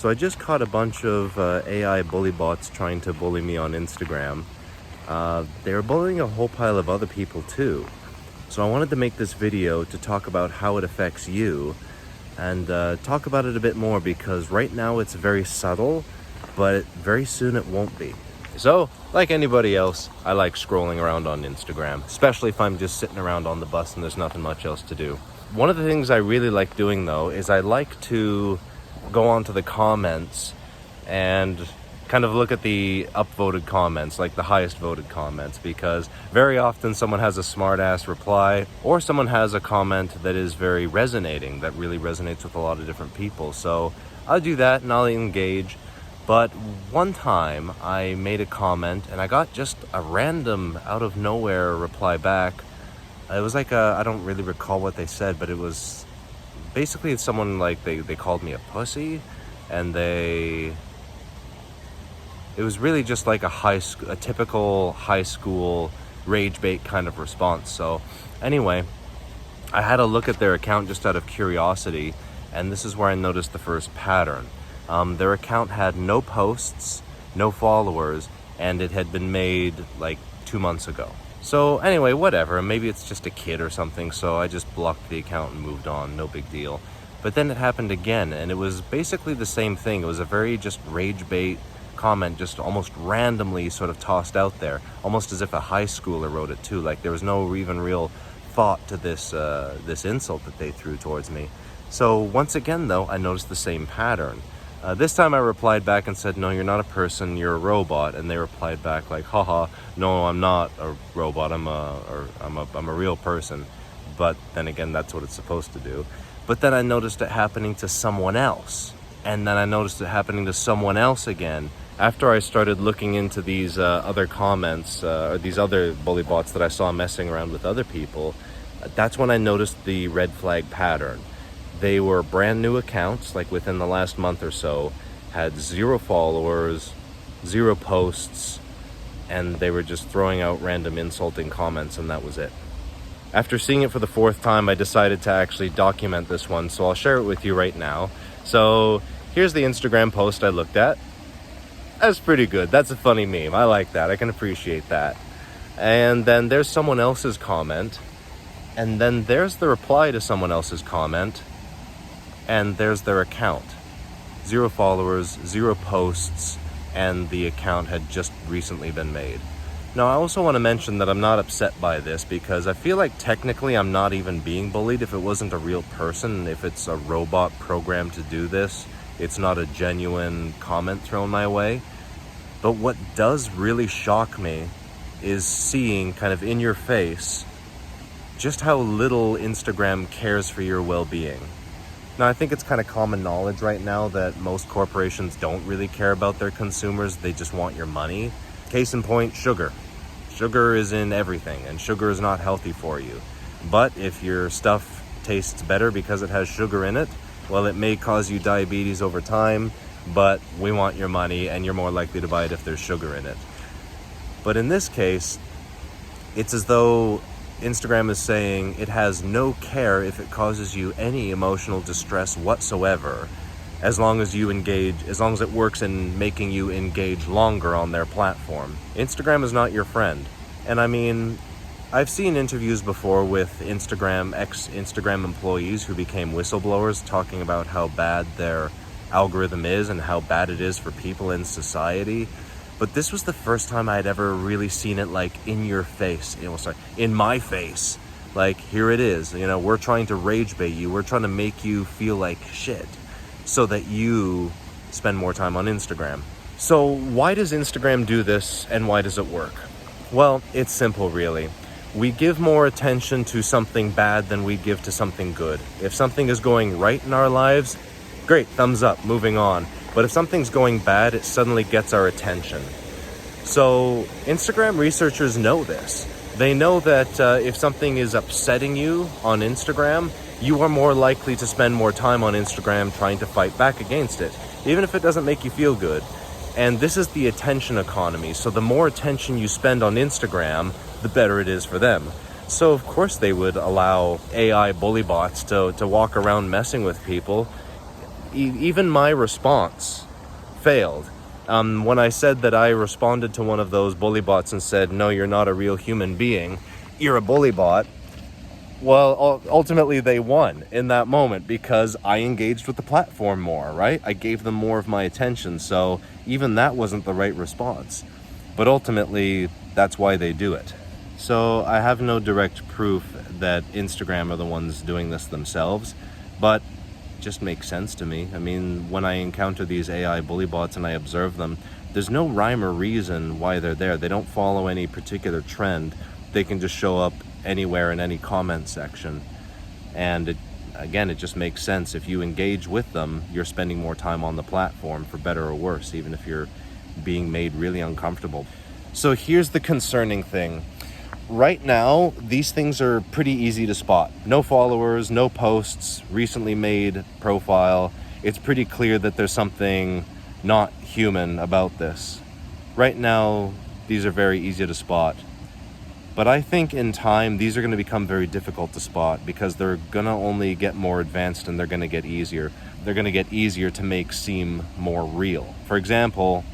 So I just caught a bunch of AI bully bots trying to bully me on Instagram. They were bullying a whole pile of other people too. So I wanted to make this video to talk about how it affects you and talk about it a bit more, because right now it's very subtle, but very soon it won't be. So, like anybody else, I like scrolling around on Instagram, especially if I'm just sitting around on the bus and there's nothing much else to do. One of the things I really like doing though is I like to go onto the comments and kind of look at the upvoted comments, like the highest voted comments, because very often someone has a smart ass reply or someone has a comment that is very resonating, that really resonates with a lot of different people. So I'll do that and I'll engage. But one time I made a comment and I got just a random out of nowhere reply back. It was like I don't really recall what they said, but it was basically someone like they called me a pussy, and it was really just like a typical high school rage bait kind of response. So anyway, I had a look at their account just out of curiosity, and this is where I noticed the first pattern. Their account had no posts, no followers, and it had been made like 2 months ago. So anyway, whatever, maybe it's just a kid or something, so I just blocked the account and moved on, no big deal. But then it happened again, and it was basically the same thing. It was a very just rage bait comment, just almost randomly sort of tossed out there, almost as if a high schooler wrote it too. Like there was no even real thought to this insult that they threw towards me. So once again though, I noticed the same pattern. This time I replied back and said, no, you're not a person, you're a robot. And they replied back like, haha, no, I'm not a robot, I'm a real person. But then again, that's what it's supposed to do. But then I noticed it happening to someone else. And then I noticed it happening to someone else again. After I started looking into these other comments, or these other bully bots that I saw messing around with other people, that's when I noticed the red flag pattern. They were brand new accounts, like within the last month or so, had 0 followers, 0 posts, and they were just throwing out random insulting comments, and that was it. After seeing it for the 4th time, I decided to actually document this one, so I'll share it with you right now. So here's the Instagram post I looked at. That's pretty good. That's a funny meme. I like that. I can appreciate that. And then there's someone else's comment, and then there's the reply to someone else's comment, and there's their account. 0 followers, 0 posts, and the account had just recently been made. Now, I also want to mention that I'm not upset by this, because I feel like technically I'm not even being bullied if it wasn't a real person. If it's a robot programmed to do this, it's not a genuine comment thrown my way. But what does really shock me is seeing kind of in your face just how little Instagram cares for your well-being. Now, I think it's kind of common knowledge right now that most corporations don't really care about their consumers. They just want your money. Case in point, sugar. Sugar is in everything, and sugar is not healthy for you. But if your stuff tastes better because it has sugar in it, well, it may cause you diabetes over time, but we want your money, and you're more likely to buy it if there's sugar in it. But in this case, it's as though Instagram is saying it has no care if it causes you any emotional distress whatsoever, as long as you engage, as long as it works in making you engage longer on their platform. Instagram is not your friend. And I mean, I've seen interviews before with ex-Instagram employees who became whistleblowers talking about how bad their algorithm is and how bad it is for people in society. But this was the first time I'd ever really seen it like in your face, in my face. Like, here it is, we're trying to rage bait you. We're trying to make you feel like shit so that you spend more time on Instagram. So why does Instagram do this, and why does it work? Well, it's simple, really. We give more attention to something bad than we give to something good. If something is going right in our lives, great, thumbs up, moving on. But if something's going bad, it suddenly gets our attention. So Instagram researchers know this. They know that if something is upsetting you on Instagram, you are more likely to spend more time on Instagram trying to fight back against it, even if it doesn't make you feel good. And this is the attention economy. So the more attention you spend on Instagram, the better it is for them. So of course they would allow AI bully bots to walk around messing with people. even my response failed. When I said that I responded to one of those bully bots and said, no, you're not a real human being, you're a bully bot, well, ultimately they won in that moment because I engaged with the platform more, right? I gave them more of my attention, so even that wasn't the right response. But ultimately, that's why they do it. So I have no direct proof that Instagram are the ones doing this themselves, but just makes sense to me. I mean, when I encounter these AI bully bots and I observe them, there's no rhyme or reason why they're there. They don't follow any particular trend. They can just show up anywhere in any comment section. And it just makes sense. If you engage with them, you're spending more time on the platform, for better or worse, even if you're being made really uncomfortable. So here's the concerning thing. Right now, these things are pretty easy to spot. No followers, no posts, recently made profile. It's pretty clear that there's something not human about this. Right now, these are very easy to spot. But I think in time, these are going to become very difficult to spot because they're going to only get more advanced and they're going to get easier. They're going to get easier to make seem more real. For example,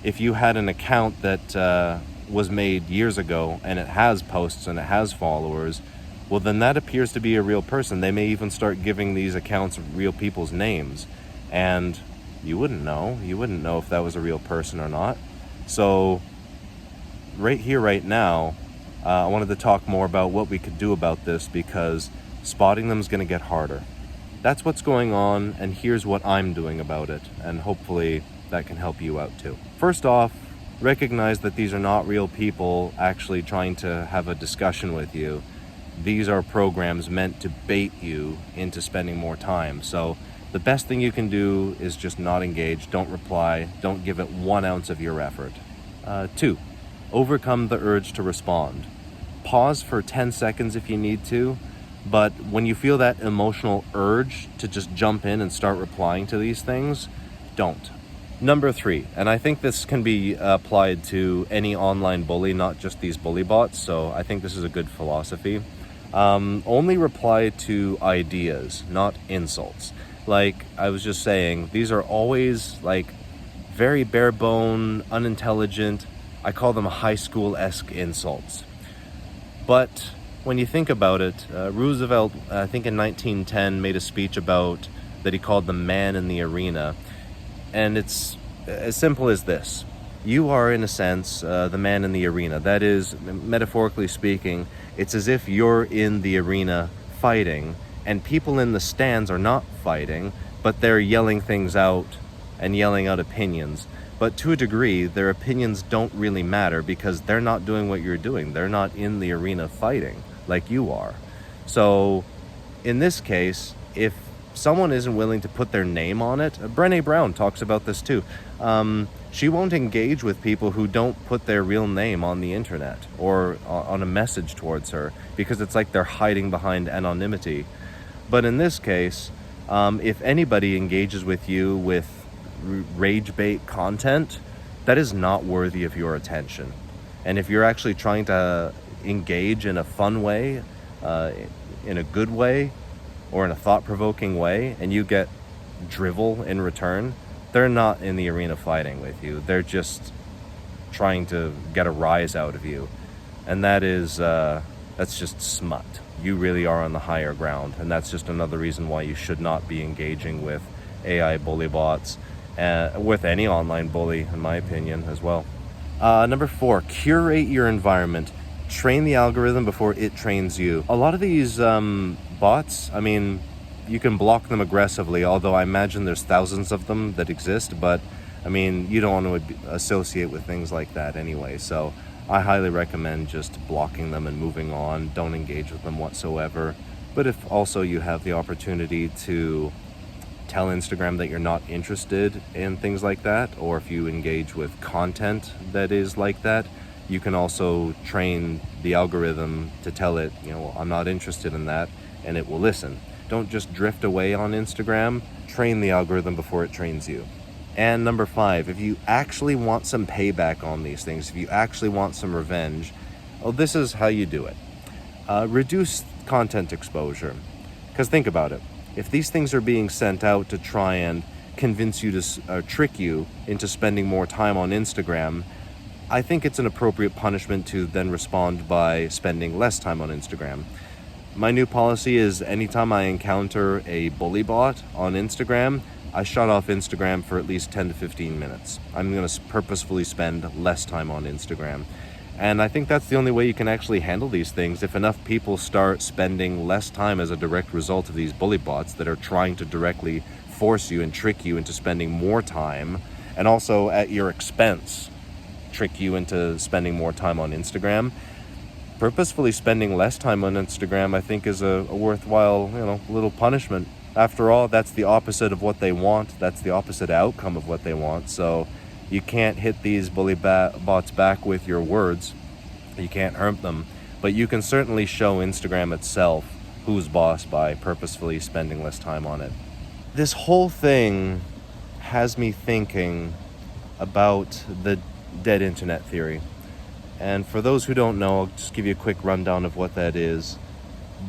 if you had an account that was made years ago and it has posts and it has followers, well, then that appears to be a real person. They may even start giving these accounts real people's names, and you wouldn't know if that was a real person or not. So right here, right now, I wanted to talk more about what we could do about this, because spotting them is going to get harder. That's what's going on, and here's what I'm doing about it, and hopefully that can help you out too. First off, recognize that these are not real people actually trying to have a discussion with you. These are programs meant to bait you into spending more time. So the best thing you can do is just not engage, don't reply, don't give it 1 ounce of your effort. 2, overcome the urge to respond. Pause for 10 seconds if you need to, but when you feel that emotional urge to just jump in and start replying to these things, don't. Number 3, and I think this can be applied to any online bully, not just these bully bots, so I think this is a good philosophy. Only reply to ideas, not insults. Like I was just saying, these are always like very bare bone, unintelligent, I call them high school-esque insults. But when you think about it, Roosevelt, I think in 1910, made a speech about that he called the man in the arena. And it's as simple as this. You are, in a sense, the man in the arena. That is, metaphorically speaking, it's as if you're in the arena fighting, and people in the stands are not fighting, but they're yelling things out and yelling out opinions. But to a degree, their opinions don't really matter because they're not doing what you're doing. They're not in the arena fighting like you are. So in this case, if someone isn't willing to put their name on it, Brené Brown talks about this too. She won't engage with people who don't put their real name on the internet or on a message towards her, because it's like they're hiding behind anonymity. But in this case, if anybody engages with you with rage bait content, that is not worthy of your attention. And if you're actually trying to engage in a fun way, in a good way, or in a thought-provoking way, and you get drivel in return, they're not in the arena fighting with you. They're just trying to get a rise out of you. And that's just smut. You really are on the higher ground, and that's just another reason why you should not be engaging with AI bully bots, with any online bully, in my opinion, as well. Number 4, curate your environment. Train the algorithm before it trains you. A lot of these bots, I mean, you can block them aggressively, although I imagine there's thousands of them that exist, but I mean, you don't want to associate with things like that anyway, so I highly recommend just blocking them and moving on. Don't engage with them whatsoever. But if also you have the opportunity to tell Instagram that you're not interested in things like that, or if you engage with content that is like that, you can also train the algorithm to tell it, I'm not interested in that, and it will listen. Don't just drift away on Instagram. Train the algorithm before it trains you. And number 5, if you actually want some payback on these things, if you actually want some revenge, this is how you do it. Reduce content exposure. Because think about it. if these things are being sent out to try and convince you to trick you into spending more time on Instagram, I think it's an appropriate punishment to then respond by spending less time on Instagram. My new policy is anytime I encounter a bully bot on Instagram, I shut off Instagram for at least 10 to 15 minutes. I'm going to purposefully spend less time on Instagram. And I think that's the only way you can actually handle these things. If enough people start spending less time as a direct result of these bully bots that are trying to directly force you and trick you into spending more time, and also at your expense, trick you into spending more time on Instagram, purposefully spending less time on Instagram, I think, is a worthwhile, little punishment. After all, that's the opposite of what they want. That's the opposite outcome of what they want. So you can't hit these bully bots back with your words. You can't hurt them. But you can certainly show Instagram itself who's boss by purposefully spending less time on it. This whole thing has me thinking about the dead internet theory. And for those who don't know, I'll just give you a quick rundown of what that is.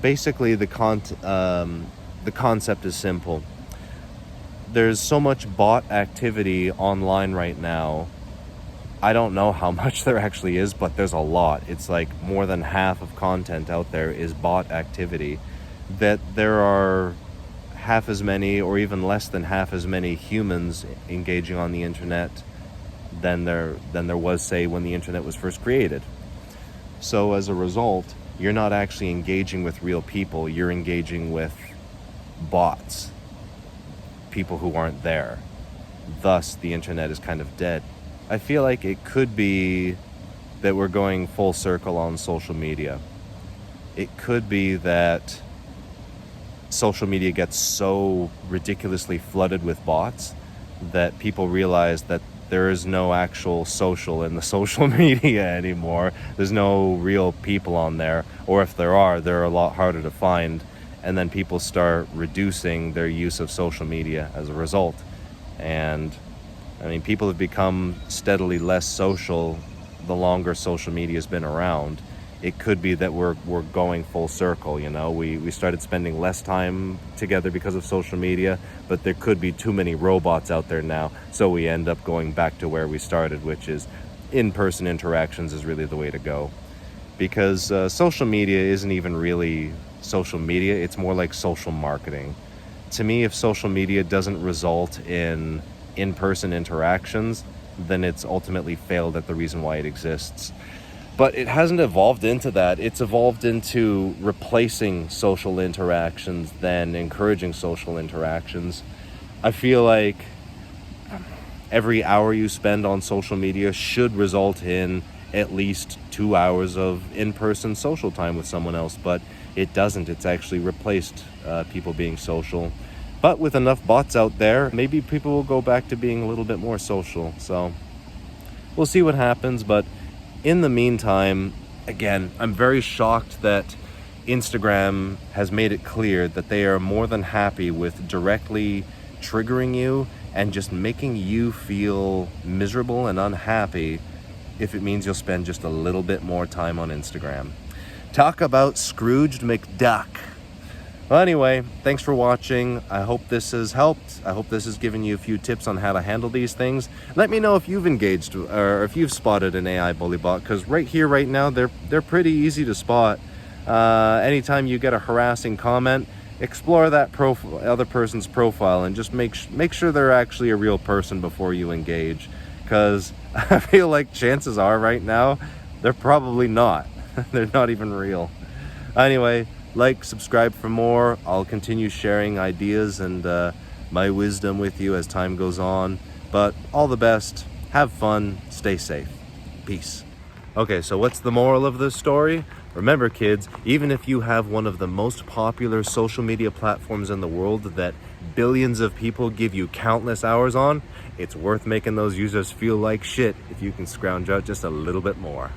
Basically, the concept is simple. There's so much bot activity online right now. I don't know how much there actually is, but there's a lot. It's like more than half of content out there is bot activity. That there are half as many, or even less than half as many humans engaging on the internet than there was, say, when the internet was first created. So as a result, you're not actually engaging with real people. You're engaging with bots, people who aren't there. Thus, the internet is kind of dead. I feel like it could be that we're going full circle on social media. It could be that social media gets so ridiculously flooded with bots that people realize that there is no actual social in the social media anymore. There's no real people on there, or if there are, they're a lot harder to find. And then people start reducing their use of social media as a result. And I mean, people have become steadily less social the longer social media has been around. It could be that we're going full circle, We started spending less time together because of social media, but there could be too many robots out there now, so we end up going back to where we started, which is in-person interactions is really the way to go. Because social media isn't even really social media, it's more like social marketing. To me, if social media doesn't result in in-person interactions, then it's ultimately failed at the reason why it exists. But it hasn't evolved into that. It's evolved into replacing social interactions than encouraging social interactions. I feel like every hour you spend on social media should result in at least 2 hours of in-person social time with someone else, but it doesn't. It's actually replaced people being social. But with enough bots out there, maybe people will go back to being a little bit more social. So we'll see what happens, but in the meantime, again, I'm very shocked that Instagram has made it clear that they are more than happy with directly triggering you and just making you feel miserable and unhappy if it means you'll spend just a little bit more time on Instagram. Talk about Scrooged McDuck. Well, anyway, thanks for watching. I hope this has helped. I hope this has given you a few tips on how to handle these things. Let me know if you've engaged or if you've spotted an AI bully bot, because right here, right now, they're pretty easy to spot. Anytime you get a harassing comment, explore that other person's profile and just make sure they're actually a real person before you engage, because I feel like chances are right now they're probably not. They're not even real. Anyway, like, subscribe for more. I'll continue sharing ideas and my wisdom with you as time goes on. But all the best. Have fun. Stay safe. Peace. Okay, so what's the moral of this story? Remember, kids, even if you have one of the most popular social media platforms in the world that billions of people give you countless hours on, it's worth making those users feel like shit if you can scrounge out just a little bit more.